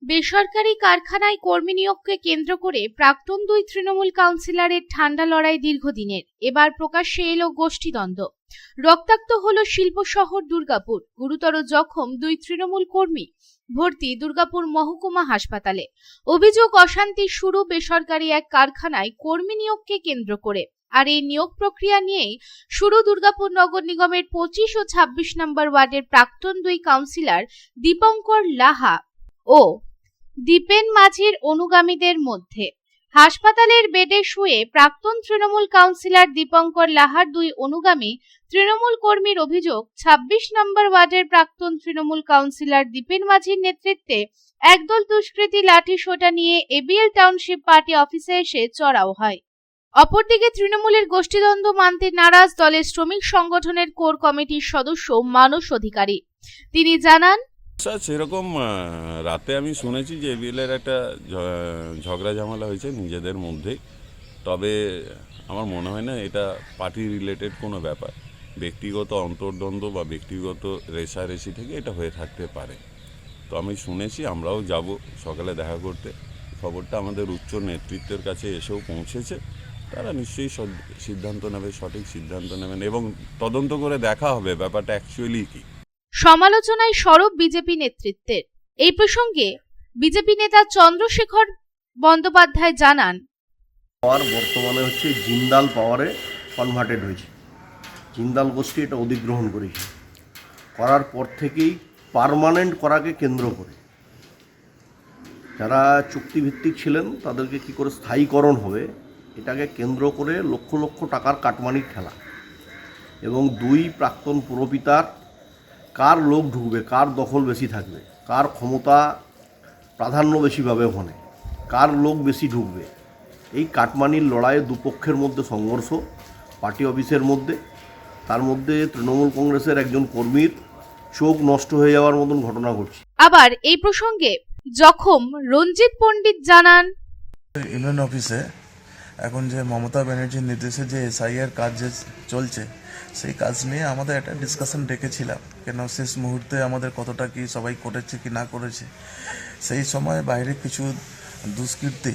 বেসরকারি কারখানায় কর্মী নিয়োগকে কেন্দ্র করে প্রাক্তন দুই তৃণমূল কাউন্সিলরের ঠান্ডা লড়াই দীর্ঘদিনের। এবার প্রকাশ্যে এলো গোষ্ঠীদ্বন্দ্ব। রক্তাক্ত হলো শিল্প শহর দুর্গাপুর। গুরুতর জখম দুই তৃণমূল কর্মী, ভর্তি দুর্গাপুর মহকুমা হাসপাতালে। অভিযোগ, অশান্তির শুরু বেসরকারি এক কারখানায় কর্মী নিয়োগকে কেন্দ্র করে। আর এই নিয়োগ প্রক্রিয়া নিয়েই শুরু দুর্গাপুর নগর নিগমের 25 ও 26 নম্বর ওয়ার্ডের প্রাক্তন দুই কাউন্সিলর দীপঙ্কর লাহা ও দীপেন মাঝির অনুগামীদের মধ্যে। হাসপাতালের বেডে শুয়ে প্রাক্তন তৃণমূল কাউন্সিলর দীপঙ্কর লাহার দুই অনুগামী তৃণমূল কর্মীর অভিযোগ, 26 নম্বর ওয়ার্ডের প্রাক্তন তৃণমূল কাউন্সিলর দীপেন মাঝির নেতৃত্বে একদল দুষ্কৃতী লাঠি সোটা নিয়ে এবিএল টাউনশিপ পার্টি অফিসে এসে চড়াও হয়। অপরদিকে তৃণমূলের গোষ্ঠীদ্বন্দ্ব মানতে নারাজ দলের শ্রমিক সংগঠনের কোর কমিটির সদস্য মানস অধিকারী। তিনি জানান, সেরকম রাতে আমি শুনেছি যে এবিএলের একটা ঝগড়া ঝামেলা হয়েছে নিজেদের মধ্যে। তবে আমার মনে হয় না এটা পার্টি রিলেটেড কোনো ব্যাপার। ব্যক্তিগত অন্তর্দ্বন্দ্ব বা ব্যক্তিগত রেষারেষি থেকে এটা হয়ে থাকতে পারে। তো আমি শুনেছি, আমরাও যাব সকালে দেখা করতে। খবরটা আমাদের উচ্চ নেতৃত্বের কাছে এসেও পৌঁছেছে। তারা নিশ্চয়ই সিদ্ধান্ত নেবে, সঠিক সিদ্ধান্ত নেবেন এবং তদন্ত করে দেখা হবে ব্যাপারটা অ্যাকচুয়ালি কি। সমালোচনায় সরব বিজেপি নেতৃত্বের। এই প্রসঙ্গে বিজেপি নেতা চন্দ্রশেখর বন্দ্যোপাধ্যায় জানান, পাওয়ার বর্তমানে হচ্ছে জিন্দাল পাওয়ারে কনভার্টেড হয়েছে। জিন্দাল গোষ্ঠী এটা অধিগ্রহণ করেছে, করার পর থেকেই পার্মানেন্ট করাকে কেন্দ্র করে যারা চুক্তিভিত্তিক ছিলেন তাদেরকে কি করে স্থায়ীকরণ হবে এটাকে কেন্দ্র করে লক্ষ লক্ষ টাকার কাটমানি খেলা। এবং দুই প্রাক্তন পুরপিতার কার লোক ঢুকবে, কার দখল বেশি থাকবে, কার ক্ষমতা প্রাধান্য বেশি পাবে, ওখানে কার লোক বেশি ঢুকবে, এই কাটমানির লড়াইয়ে দুপক্ষের মধ্যে সংঘর্ষ পার্টি অফিসের মধ্যে। তার মধ্যে তৃণমূল কংগ্রেসের একজন কর্মীর চোখ নষ্ট হয়ে যাওয়ার মতন ঘটনা ঘটছে। আবার এই প্রসঙ্গে জখম রঞ্জিত পণ্ডিত জানান, ইউনিয়ন অফিসে এখন যে মমতা ব্যানার্জির নির্দেশে যে এসআইআর কাজ যে চলছে, সেই কাজ নিয়ে আমাদের একটা ডিসকাশন ডেকেছিলাম। কেন শেষ মুহূর্তে আমাদের কতটা কি সবাই করেছে কি না করেছে। সেই সময় বাইরে কিছু দুষ্কৃতী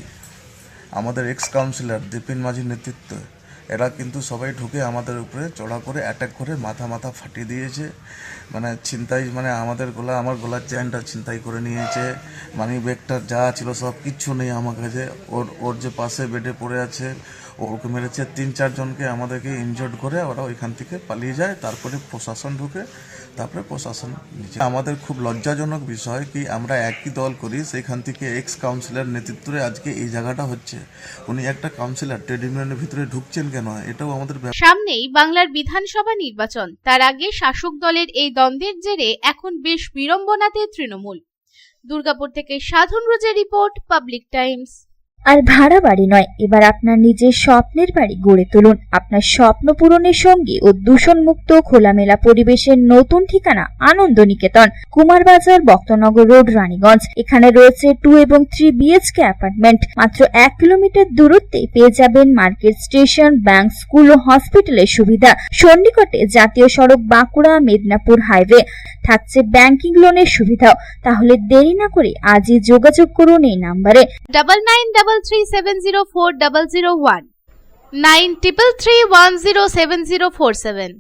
আমাদের এক্স কাউন্সিলর দীপেন মাঝির নেতৃত্বে এরা কিন্তু সবাই ঢুকে আমাদের উপরে চড়া করে অ্যাটাক করে মাথা ফাটিয়ে দিয়েছে। মানে ছিনতাই, মানে আমার গলার চেনটা ছিনতাই করে নিয়েছে, মানি ব্যাগটা যা ছিল সব কিচ্ছু নেই আমার কাছে। ওর যে পাশে বেডে পড়ে আছে ওকে মেরেছে। 3-4 জনকে আমাদেরকে ইনজোর্ড করে ওরা ওইখান থেকে পালিয়ে যায়। তারপরে প্রশাসন ঢুকে, তারপরে প্রশাসন নিচে। আমাদের খুব লজ্জাজনক বিষয় কি আমরা একই দল করি, সেখান থেকে এক্স কাউন্সিলর নেতৃত্বে আজকে এই জায়গাটা হচ্ছে। উনি একটা কাউন্সিলর ট্রেড ইউনিয়নের ভিতরে ঢুকছেন কেন, এটাও আমাদের। সামনেই বাংলার বিধানসভা নির্বাচন। তার আগে শাসক দলের এই দ্বন্দ্বের জেরে এখন বেশ বিড়ম্বনাতে তৃণমূল। দুর্গাপুর থেকে সাধন রোজের রিপোর্ট, পাবলিক টাইমস। আর ভাড়া বাড়ি নয়, এবার আপনার নিজের স্বপ্নের বাড়ি গড়ে তুলুন। আপনার স্বপ্ন পূরণের সঙ্গে ও দূষণমুক্ত খোলামেলা পরিবেশের নতুন ঠিকানা আনন্দ নিকেতন, কুমারবাজার, বক্তনগর রোড, রানীগঞ্জ। এখানে রয়েছে 2 এবং 3 BHK অ্যাপার্টমেন্ট। মাত্র 1 কিলোমিটার দূরত্বে পেয়ে যাবেন মার্কেট, স্টেশন, ব্যাংক, স্কুল ও হসপিটালের সুবিধা। সন্নিকটে জাতীয় সড়ক বাঁকুড়া মেদিনীপুর হাইওয়ে, থাকছে ব্যাংকিং লোনের সুবিধাও। তাহলে দেরি না করে আজই যোগাযোগ করুন এই নাম্বারে 9933704001 9333107047।